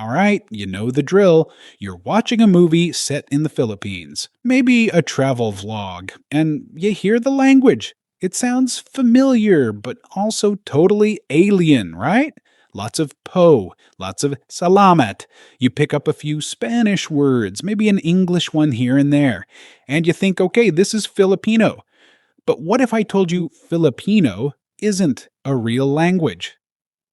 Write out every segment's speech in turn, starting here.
All right, you know the drill. You're watching a movie set in the Philippines, maybe a travel vlog, and you hear the language. It sounds familiar, but also totally alien, right? Lots of po, lots of salamat. You pick up a few Spanish words, maybe an English one here and there, and you think, okay, this is Filipino. But what if I told you Filipino isn't a real language?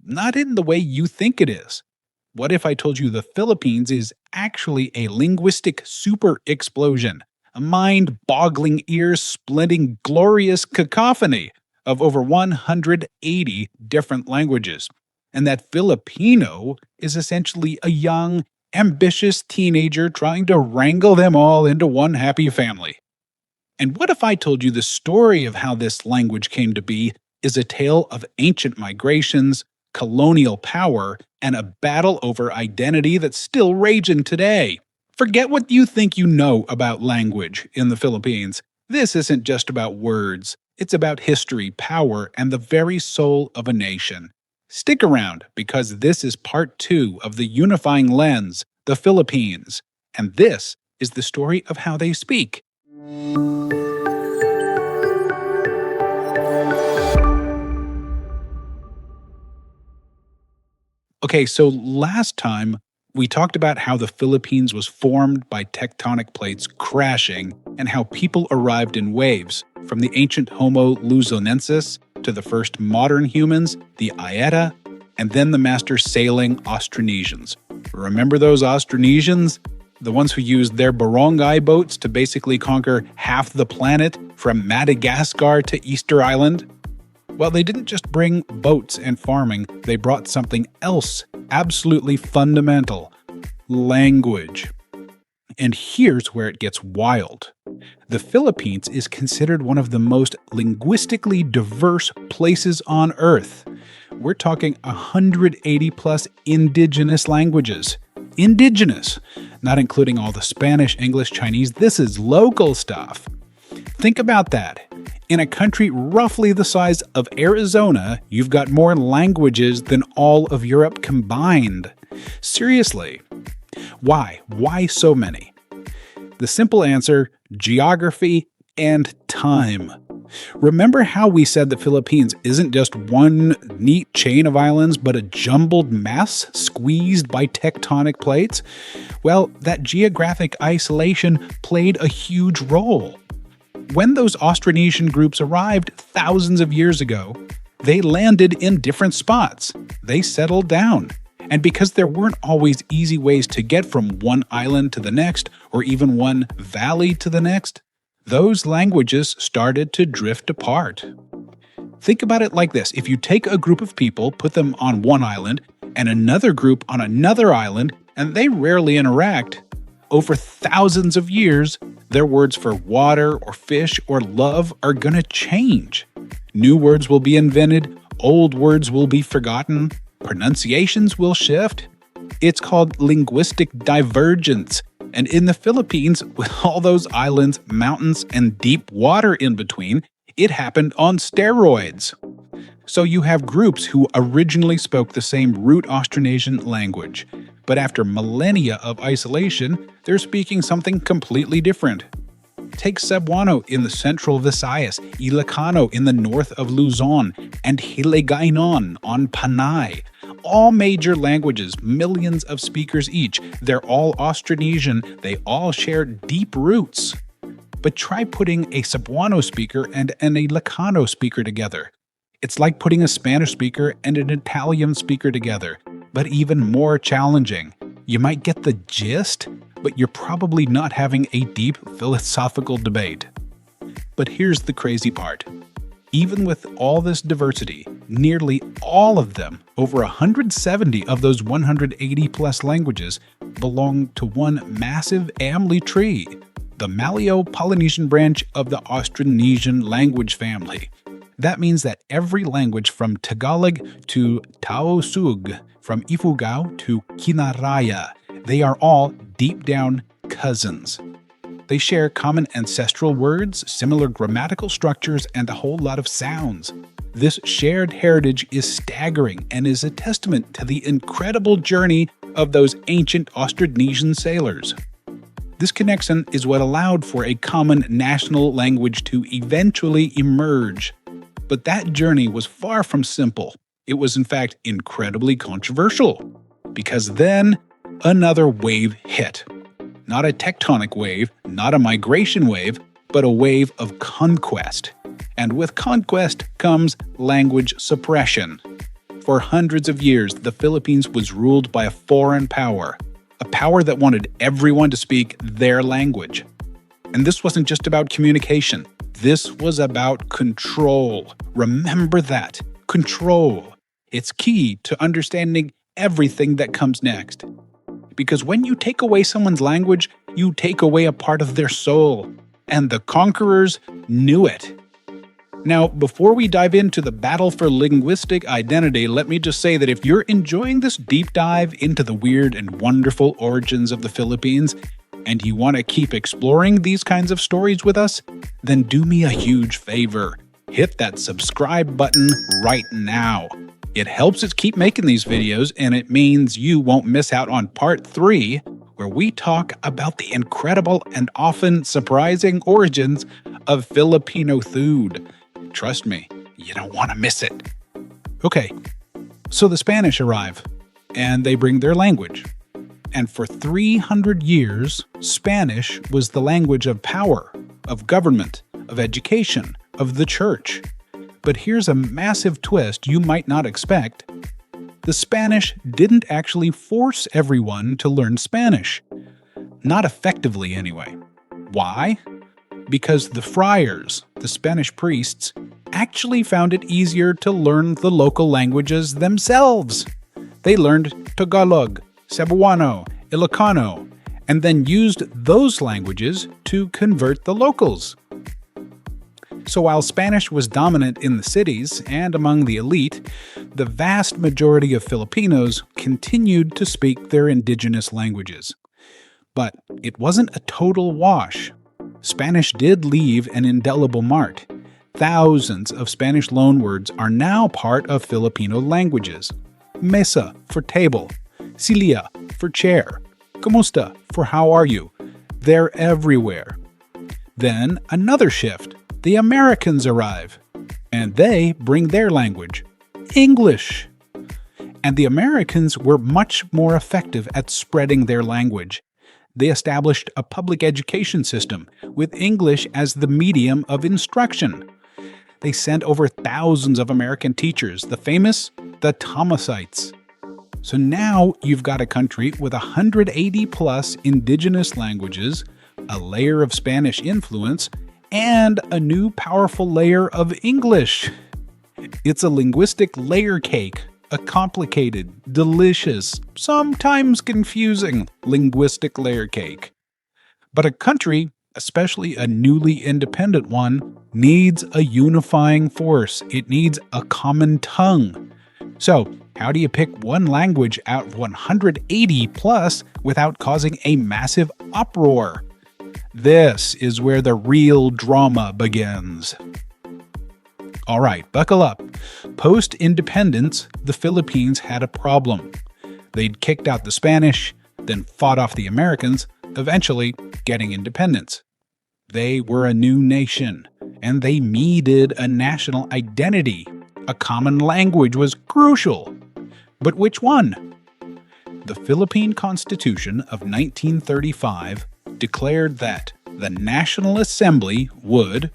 Not in the way you think it is. What if I told you the Philippines is actually a linguistic super explosion, a mind-boggling, ear-splitting, glorious cacophony of over 180 different languages, and that Filipino is essentially a young, ambitious teenager trying to wrangle them all into one happy family? And what if I told you the story of how this language came to be is a tale of ancient migrations, colonial power, and a battle over identity that's still raging today? Forget what you think you know about language in the Philippines. This isn't just about words. It's about history, power, and the very soul of a nation. Stick around, because this is part 2 of the unifying lens, the Philippines. And this is the story of how they speak. Okay, so last time we talked about how the Philippines was formed by tectonic plates crashing and how people arrived in waves, from the ancient Homo luzonensis to the first modern humans, the Aeta, and then the master sailing Austronesians. Remember those Austronesians? The ones who used their barangay boats to basically conquer half the planet from Madagascar to Easter Island? Well, they didn't just bring boats and farming, they brought something else absolutely fundamental: language. And here's where it gets wild. The Philippines is considered one of the most linguistically diverse places on Earth. We're talking 180 plus indigenous languages. Indigenous, not including all the Spanish, English, Chinese. This is local stuff. Think about that. In a country roughly the size of Arizona, you've got more languages than all of Europe combined. Seriously. Why? Why so many? The simple answer: geography and time. Remember how we said the Philippines isn't just one neat chain of islands, but a jumbled mess squeezed by tectonic plates? Well, that geographic isolation played a huge role. When those Austronesian groups arrived thousands of years ago, they landed in different spots. They settled down. And because there weren't always easy ways to get from one island to the next, or even one valley to the next, those languages started to drift apart. Think about it like this. If you take a group of people, put them on one island, and another group on another island, and they rarely interact, over thousands of years, their words for water or fish or love are going to change. New words will be invented, old words will be forgotten, pronunciations will shift. It's called linguistic divergence. And in the Philippines, with all those islands, mountains, and deep water in between, it happened on steroids. So you have groups who originally spoke the same root Austronesian language, but after millennia of isolation, they're speaking something completely different. Take Cebuano in the central Visayas, Ilocano in the north of Luzon, and Hiligaynon on Panay. All major languages, millions of speakers each. They're all Austronesian, they all share deep roots. But try putting a Cebuano speaker and an Ilocano speaker together. It's like putting a Spanish speaker and an Italian speaker together, but even more challenging. You might get the gist, but you're probably not having a deep philosophical debate. But here's the crazy part. Even with all this diversity, nearly all of them, over 170 of those 180 plus languages, belong to one massive family tree, the Maleo-Polynesian branch of the Austronesian language family. That means that every language from Tagalog to Tausug, from Ifugao to Kinaraya, they are all deep down cousins. They share common ancestral words, similar grammatical structures, and a whole lot of sounds. This shared heritage is staggering and is a testament to the incredible journey of those ancient Austronesian sailors. This connection is what allowed for a common national language to eventually emerge. But that journey was far from simple. It was in fact incredibly controversial, because then another wave hit. Not a tectonic wave, not a migration wave, but a wave of conquest. And with conquest comes language suppression. For hundreds of years, the Philippines was ruled by a foreign power, a power that wanted everyone to speak their language. And this wasn't just about communication. This was about control. Remember that. Control. It's key to understanding everything that comes next. Because when you take away someone's language, you take away a part of their soul. And the conquerors knew it. Now, before we dive into the battle for linguistic identity, let me just say that if you're enjoying this deep dive into the weird and wonderful origins of the Philippines, and you want to keep exploring these kinds of stories with us, then do me a huge favor. Hit that subscribe button right now. It helps us keep making these videos, and it means you won't miss out on part 3, where we talk about the incredible and often surprising origins of Filipino food. Trust me, you don't want to miss it. Okay, so the Spanish arrive, and they bring their language. And for 300 years, Spanish was the language of power, of government, of education, of the church. But here's a massive twist you might not expect. The Spanish didn't actually force everyone to learn Spanish. Not effectively, anyway. Why? Because the friars, the Spanish priests, actually found it easier to learn the local languages themselves. They learned Tagalog, Cebuano, Ilocano, and then used those languages to convert the locals. So while Spanish was dominant in the cities and among the elite, the vast majority of Filipinos continued to speak their indigenous languages. But it wasn't a total wash. Spanish did leave an indelible mark. Thousands of Spanish loanwords are now part of Filipino languages. Mesa for table, silla for chair, kumusta for how are you. They're everywhere. Then another shift. The Americans arrive, and they bring their language, English. And the Americans were much more effective at spreading their language. They established a public education system with English as the medium of instruction. They sent over thousands of American teachers, the famous the Thomasites. So now you've got a country with 180 plus indigenous languages, a layer of Spanish influence, and a new powerful layer of English. It's a linguistic layer cake, a complicated, delicious, sometimes confusing linguistic layer cake. But a country, especially a newly independent one, needs a unifying force. It needs a common tongue. So, how do you pick one language out of 180 plus without causing a massive uproar? This is where the real drama begins. All right, buckle up. Post-independence, the Philippines had a problem. They'd kicked out the Spanish, then fought off the Americans, eventually getting independence. They were a new nation, and they needed a national identity. A common language was crucial. But which one? The Philippine Constitution of 1935 declared that the National Assembly would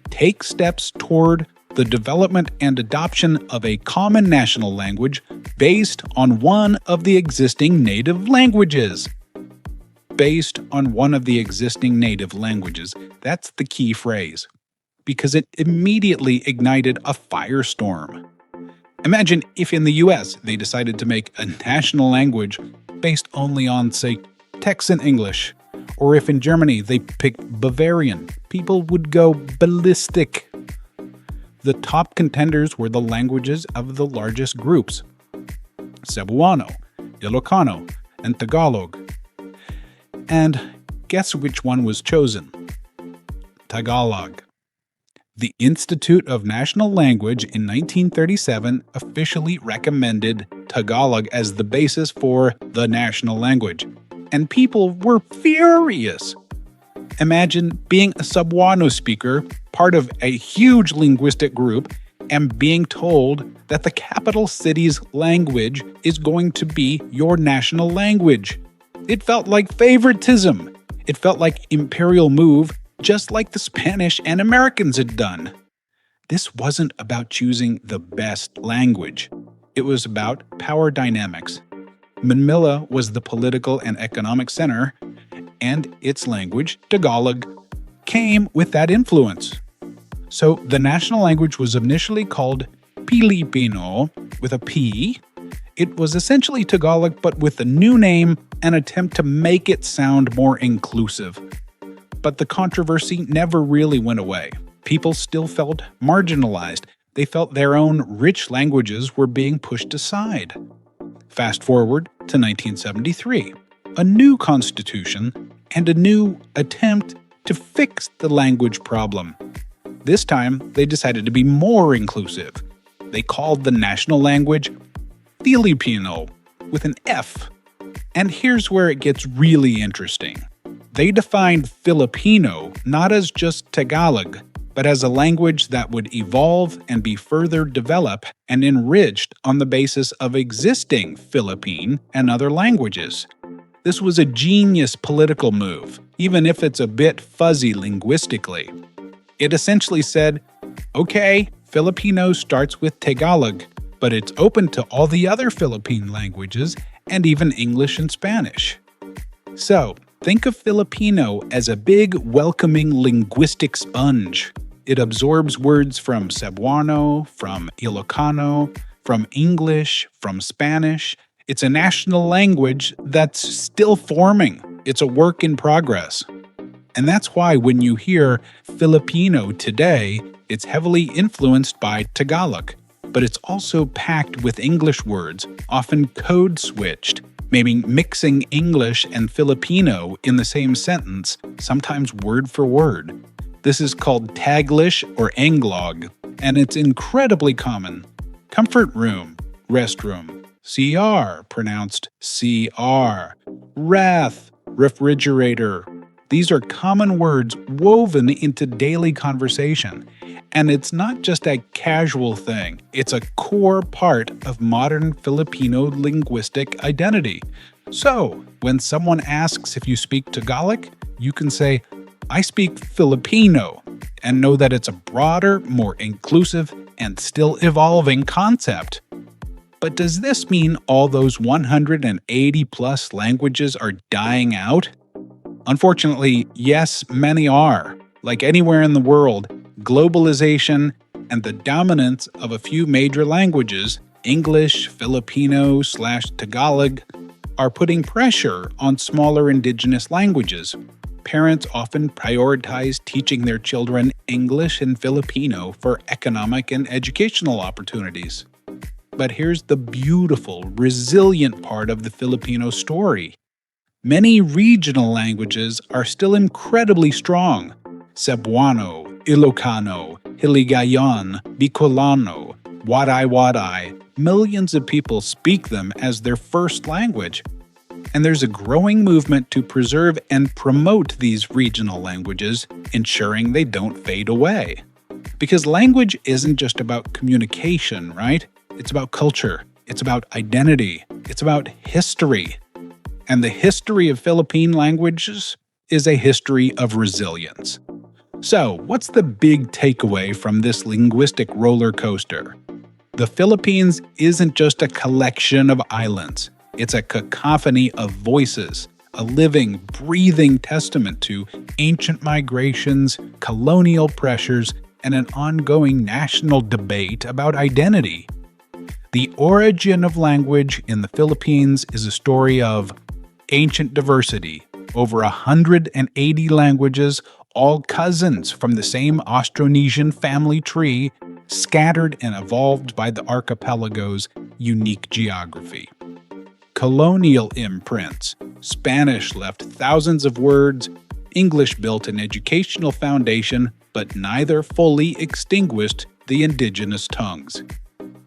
take steps toward the development and adoption of a common national language based on one of the existing native languages. Based on one of the existing native languages. That's the key phrase, because it immediately ignited a firestorm. Imagine if in the US they decided to make a national language based only on, say, Texan English, or if in Germany they picked Bavarian. People would go ballistic. The top contenders were the languages of the largest groups: Cebuano, Ilocano, and Tagalog. And guess which one was chosen? Tagalog. The Institute of National Language in 1937 officially recommended Tagalog as the basis for the national language, and people were furious. Imagine being a Cebuano speaker, part of a huge linguistic group, and being told that the capital city's language is going to be your national language. It felt like favoritism. It felt like imperial move, just like the Spanish and Americans had done. This wasn't about choosing the best language. It was about power dynamics. Manila was the political and economic center, and its language, Tagalog, came with that influence. So the national language was initially called Filipino with a P. It was essentially Tagalog, but with a new name, an attempt to make it sound more inclusive. But the controversy never really went away. People still felt marginalized. They felt their own rich languages were being pushed aside. Fast forward to 1973, a new constitution and a new attempt to fix the language problem. This time, they decided to be more inclusive. They called the national language Filipino with an F. And here's where it gets really interesting. They defined Filipino not as just Tagalog, but as a language that would evolve and be further developed and enriched on the basis of existing Philippine and other languages. This was a genius political move, even if it's a bit fuzzy linguistically. It essentially said, okay, Filipino starts with Tagalog, but it's open to all the other Philippine languages and even English and Spanish. So, think of Filipino as a big, welcoming linguistic sponge. It absorbs words from Cebuano, from Ilocano, from English, from Spanish. It's a national language that's still forming. It's a work in progress. And that's why when you hear Filipino today, it's heavily influenced by Tagalog. But it's also packed with English words, often code-switched, maybe mixing English and Filipino in the same sentence, sometimes word for word. This is called Taglish or Anglog, and it's incredibly common. Comfort room, restroom, CR pronounced CR, wrath, refrigerator. These are common words woven into daily conversation. And it's not just a casual thing, it's a core part of modern Filipino linguistic identity. So, when someone asks if you speak Tagalog, you can say, I speak Filipino, and know that it's a broader, more inclusive, and still evolving concept. But does this mean all those 180 plus languages are dying out? Unfortunately, yes, many are. Like anywhere in the world, globalization and the dominance of a few major languages, English, Filipino/Tagalog, are putting pressure on smaller indigenous languages. Parents often prioritize teaching their children English and Filipino for economic and educational opportunities. But here's the beautiful, resilient part of the Filipino story. Many regional languages are still incredibly strong. Cebuano, Ilocano, Hiligaynon, Bicolano, Waday-Waday. Millions of people speak them as their first language. And there's a growing movement to preserve and promote these regional languages, ensuring they don't fade away. Because language isn't just about communication, right? It's about culture. It's about identity. It's about history. And the history of Philippine languages is a history of resilience. So, what's the big takeaway from this linguistic roller coaster? The Philippines isn't just a collection of islands. It's a cacophony of voices, a living, breathing testament to ancient migrations, colonial pressures, and an ongoing national debate about identity. The origin of language in the Philippines is a story of ancient diversity, over 180 languages, all cousins from the same Austronesian family tree, scattered and evolved by the archipelago's unique geography. Colonial imprints. Spanish left thousands of words, English built an educational foundation, but neither fully extinguished the indigenous tongues.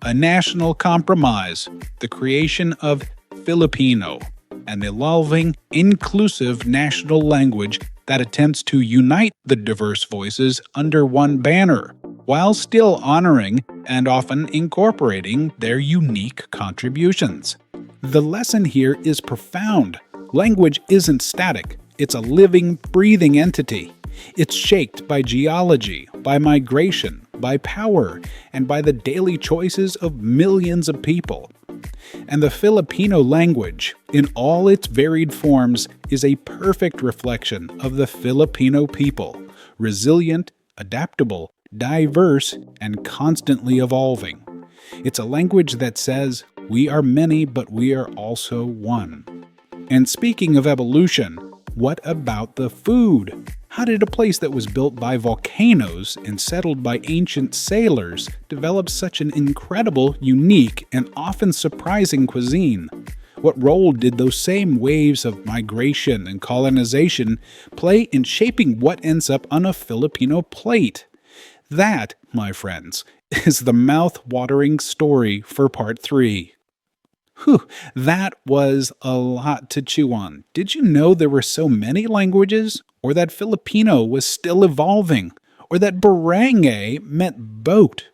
A national compromise, the creation of Filipino, an evolving, inclusive national language that attempts to unite the diverse voices under one banner, while still honoring and often incorporating their unique contributions. The lesson here is profound. Language isn't static. It's a living, breathing entity. It's shaped by geology, by migration, by power, and by the daily choices of millions of people. And the Filipino language, in all its varied forms, is a perfect reflection of the Filipino people, resilient, adaptable, diverse, and constantly evolving. It's a language that says, we are many, but we are also one. And speaking of evolution, what about the food? How did a place that was built by volcanoes and settled by ancient sailors develop such an incredible, unique, and often surprising cuisine? What role did those same waves of migration and colonization play in shaping what ends up on a Filipino plate? That, my friends, is the mouth-watering story for part 3. Whew, that was a lot to chew on. Did you know there were so many languages? Or that Filipino was still evolving? Or that barangay meant boat?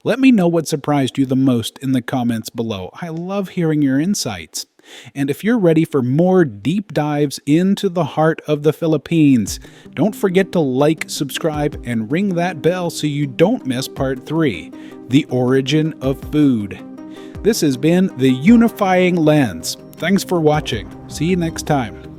Let me know what surprised you the most in the comments below. I love hearing your insights. And if you're ready for more deep dives into the heart of the Philippines, don't forget to like, subscribe, and ring that bell so you don't miss part 3, The Origin of Food. This has been The Unifying Lens. Thanks for watching. See you next time.